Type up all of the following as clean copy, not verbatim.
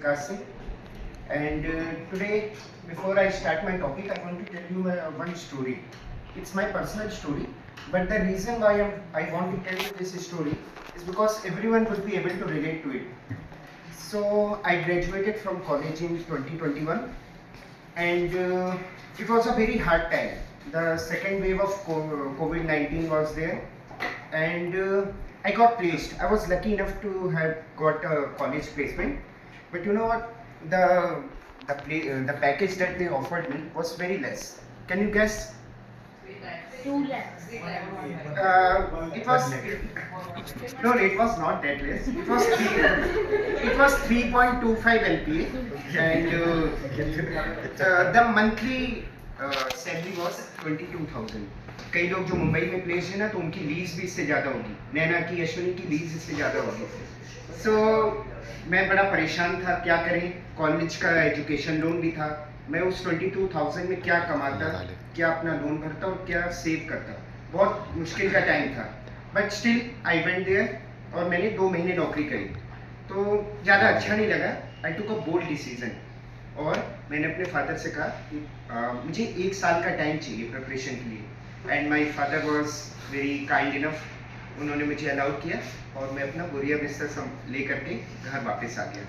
Vikas Singh. And today, before I start my topic, I want to tell you one story. It's my personal story, but the reason why I want to tell you this story is because everyone would be able to relate to it. So I graduated from college in 2021, and it was a very hard time. The second wave of COVID-19 was there, and I got placed. I was lucky enough to have got a college placement, but you know what? The package that they offered me was very less. Can you guess? 2 lakhs. It was no, it was not that less. It was 3.25 LPA, and the monthly salary was 22,000. कई लोग जो मुंबई में place है ना, तो उनकी lease भी इससे ज़्यादा होगी. नैना की, अश्विनी की लीज इससे ज़्यादा होगी. सो मैं बड़ा परेशान था, क्या करें. कॉलेज का एजुकेशन लोन भी था. मैं उस 22,000 में क्या कमाता, क्या अपना लोन भरता और क्या सेव करता. बहुत मुश्किल का टाइम था, but still I went there और मैंने 2 महीने नौकरी करी. तो ज़्यादा अच्छा नहीं लगा. आई टुक अ बोल्ड डिसीजन और मैंने अपने फादर से कहा कि मुझे 1 साल का टाइम चाहिए प्रिपरेशन के लिए. And my father was very kind enough. उन्होंने मुझे अलाउ किया और मैं अपना बोरिया बिस्तर ले करके घर वापस आ गया.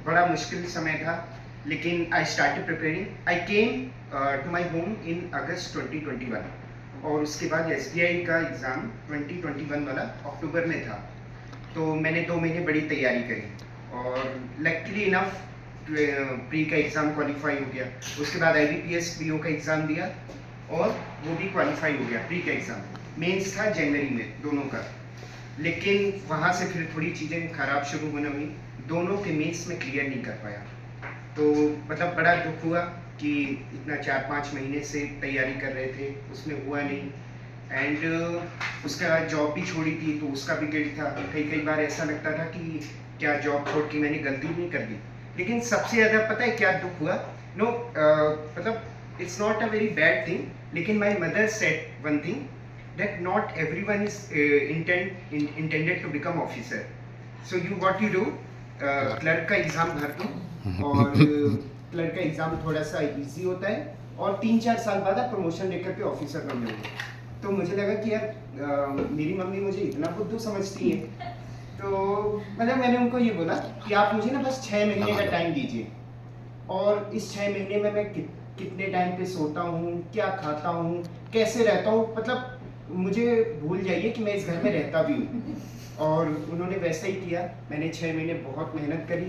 बड़ा मुश्किल समय था, लेकिन I started preparing. I came to my home in August 2021 और उसके बाद SBI का एग्ज़ाम 2021 वाला अक्टूबर में था. तो मैंने 2 महीने बड़ी तैयारी करी और लकीली इनफ प्री का एग्ज़ाम क्वालिफाई हो गया. उसके बाद IBPS PO का एग्ज़ाम दिया और वो भी क्वालिफाई हो गया. प्री का एग्ज़ाम मेंस था जनवरी में दोनों का, लेकिन वहाँ से फिर थोड़ी चीज़ें खराब शुरू होने हुई. दोनों के मेंस में क्लियर नहीं कर पाया. तो मतलब बड़ा दुख हुआ कि इतना 4-5 महीने से तैयारी कर रहे थे, उसमें हुआ नहीं. एंड उसके बाद जॉब भी छोड़ी थी, तो उसका भी गिल्ट था. कई बार ऐसा लगता था कि क्या जॉब छोड़ के मैंने गलती नहीं कर दी. लेकिन सबसे ज़्यादा पता है क्या दुख हुआ? नो मतलब it's not a very bad thing, लेकिन my mother said one thing that not everyone is intended to become officer. So you what you do, clerk का एग्ज़ाम भर दो और क्लर्क का एग्ज़ाम थोड़ा सा इजी होता है और 3-4 साल बाद आप प्रमोशन लेकर के ऑफिसर बन जाओगे. तो मुझे लगा कि यार मेरी मम्मी मुझे इतना बुद्धू समझती है. तो मतलब मैंने उनको ये बोला कि आप मुझे ना बस 6 महीने का टाइम दीजिए और इस 6 महीने में मैं कितने टाइम पे सोता हूँ, क्या खाता हूँ, कैसे रहता हूँ, मतलब मुझे भूल जाइए कि मैं इस घर में रहता भी हूँ. और उन्होंने वैसा ही किया. मैंने 6 महीने बहुत मेहनत करी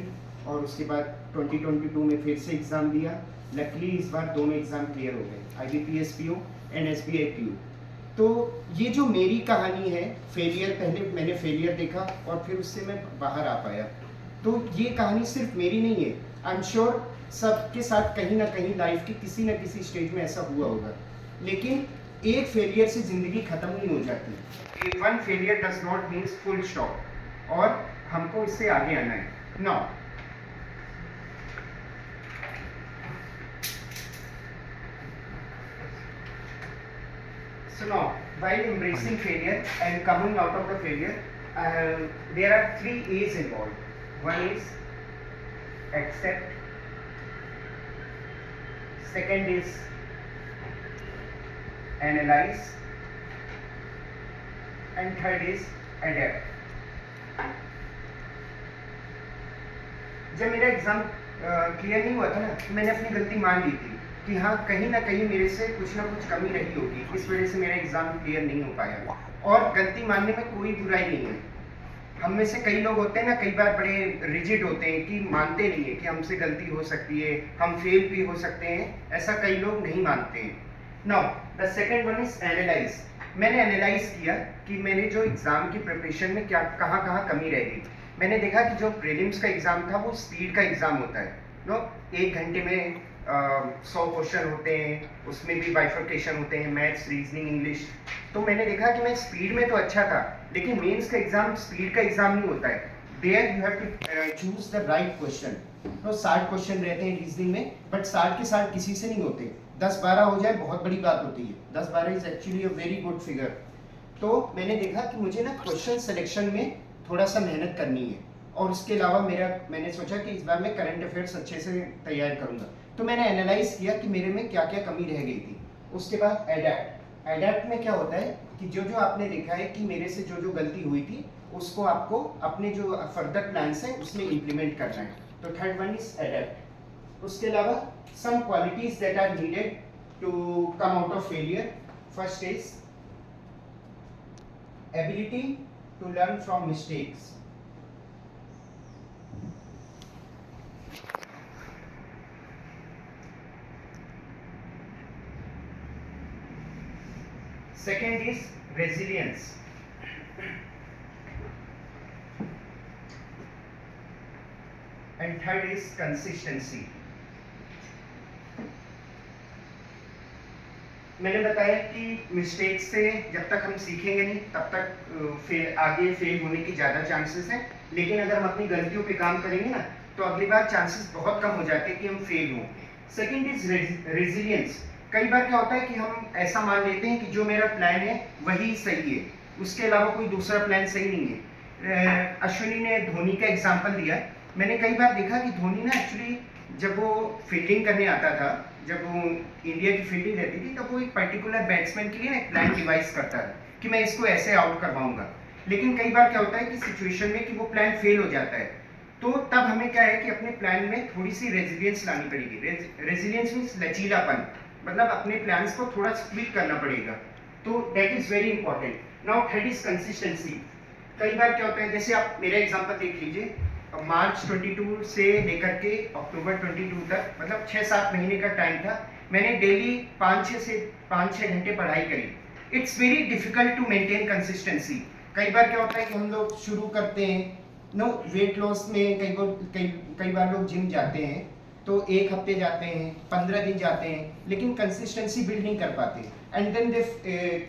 और उसके बाद 2022 में फिर से एग्ज़ाम दिया. लकीली इस बार दोनों एग्ज़ाम क्लियर हो गए, IBPS PO and SBI PO. तो ये जो मेरी कहानी है, फेलियर, पहले मैंने फेलियर देखा और फिर उससे मैं बाहर आ पाया. तो ये कहानी सिर्फ मेरी नहीं है. आई एम श्योर सबके साथ कहीं ना कहीं लाइफ के किसी न किसी स्टेज में ऐसा हुआ होगा. लेकिन एक फेलियर से ज़िंदगी ख़त्म नहीं हो जाती. One failure does not means full stop और हमको इससे आगे आना है. Now so now while embracing failure and coming out of the failure, there are 3 A's involved. One is accept, second is analyze, and third is adapt. जब मेरा exam clear नहीं हुआ था ना, मैंने अपनी गलती मान ली थी कि हाँ कहीं ना कहीं मेरे से कुछ ना कुछ कमी रही होगी, इस वजह से मेरा एग्ज़ाम क्लियर नहीं हो पाया. और गलती मानने में कोई बुराई नहीं है. हम में से कई लोग होते हैं ना, कई बार बड़े रिजिड होते हैं कि मानते नहीं है कि हमसे गलती हो सकती है, हम फेल भी हो सकते हैं. ऐसा कई लोग नहीं मानते हैं. Now the second one is analyse. मैंने एनालाइज किया कि मैंने जो एग्ज़ाम की प्रिपरेशन में क्या कहाँ कमी रह गई. मैंने देखा कि जो प्रीलिम्स का एग्ज़ाम था वो स्पीड का एग्ज़ाम होता है. 1 घंटे में 100 क्वेश्चन होते हैं, उसमें भी बाइफर्केशन होते हैं, मैथ्स, रीजनिंग, इंग्लिश. तो मैंने देखा कि मैं स्पीड में तो अच्छा था, लेकिन मेंस का एग्ज़ाम स्पीड का एग्ज़ाम नहीं होता है. There you have to choose the right question. 60 question रहते हैं रीजनिंग में, बट 60 के 60 किसी से नहीं होते. 10-12 हो जाए बहुत बड़ी बात होती है. 10-12 is actually a very good figure. तो मैंने देखा कि मुझे ना क्वेश्चन सिलेक्शन में थोड़ा सा मेहनत करनी है और उसके अलावा मैंने सोचा कि इस बार मैं करंट अफेयर्स अच्छे से तैयार करूंगा। तो मैंने एनालाइज किया कि मेरे में क्या क्या कमी रह गई थी। उसके बाद एडेप्ट में क्या होता है कि जो जो आपने देखा है कि मेरे से जो जो गलती हुई थी उसको आपको अपने जो फर्दर प्लान्स हैं उसमें इम्प्लीमेंट करना है। तो थर्ड वन इज एडेप्ट। उसके अलावा some qualities that are needed to come out of failure. First is ability to learn from mistakes. Second is resilience. And third is consistency. मैंने बताया कि मिस्टेक से जब तक हम सीखेंगे नहीं तब तक आगे फेल होने की ज़्यादा चांसेस हैं, लेकिन अगर हम अपनी गलतियों पे काम करेंगे ना तो अगली बार चांसेस बहुत कम हो जाते हैं कि हम फेल हों। Second is resilience. कई बार क्या होता है कि हम ऐसा मान लेते हैं कि जो मेरा प्लान है वही सही है, उसके अलावा कोई दूसरा प्लान सही नहीं है। अश्विनी ने धोनी का एग्जाम्पल दिया। मैंने कई बार देखा कि धोनी ना एक्चुअली जब वो फील्डिंग करने आता था, जब वो इंडिया की फील्डिंग रहती थी, तब वो एक पर्टिकुलर बैट्समैन के लिए एक प्लान डिवाइस करता था कि मैं इसको ऐसे आउट करवाऊंगा। लेकिन कई बार क्या होता है कि सिचुएशन में कि वो प्लान फेल हो जाता है, तो तब हमें क्या है कि अपने प्लान में थोड़ी सी रेजिलियंस लानी पड़ेगी। रेजिलियंस मीन्स लचीलापन, मतलब अपने प्लान्स को थोड़ा स्प्लिट करना पड़ेगा। तो that is very important. Now third is consistency. कई बार क्या होता है, जैसे आप मेरा एग्जांपल देख लीजिए, मार्च 22 से लेकर के अक्टूबर 22 तक, मतलब 6-7 महीने का टाइम था। मैंने डेली 5-6 घंटे पढ़ाई करी। It's very difficult to maintain consistency. कई बार क्या होता है कि हम लोग शुरू करते हैं वेट लॉस में, कई बार लोग जिम जाते हैं तो 1 हफ्ते जाते हैं, 15 दिन जाते हैं, लेकिन कंसिस्टेंसी बिल्ड नहीं कर पाते, एंड देन दे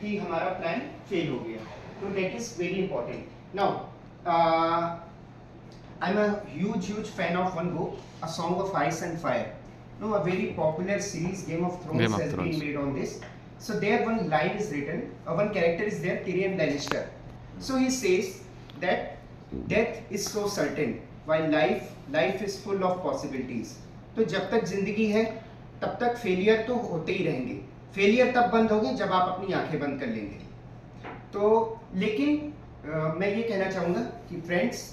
कि हमारा प्लान फेल हो गया। तो that is very important. Now I'm a huge fan of one book, A Song of Ice and Fire. No, a very popular series, Game of Thrones, has been made on this. So there one line is written, one character is there, Tyrion Lannister. So he says that death is so certain, while life is full of possibilities. तो जब तक जिंदगी है तब तक failure तो होते ही रहेंगे। फेलियर तब बंद होंगे जब आप अपनी आंखें बंद कर लेंगे। तो लेकिन मैं ये कहना चाहूँगा कि friends,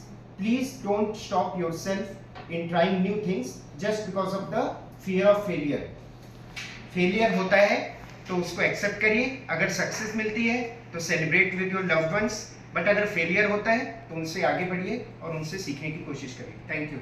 please don't stop yourself in trying new things just because of the fear of failure. Failure होता है तो उसको एक्सेप्ट करिए, अगर सक्सेस मिलती है तो celebrate with your loved ones, but अगर फेलियर होता है तो उनसे आगे बढ़िए और उनसे सीखने की कोशिश करिए। Thank you.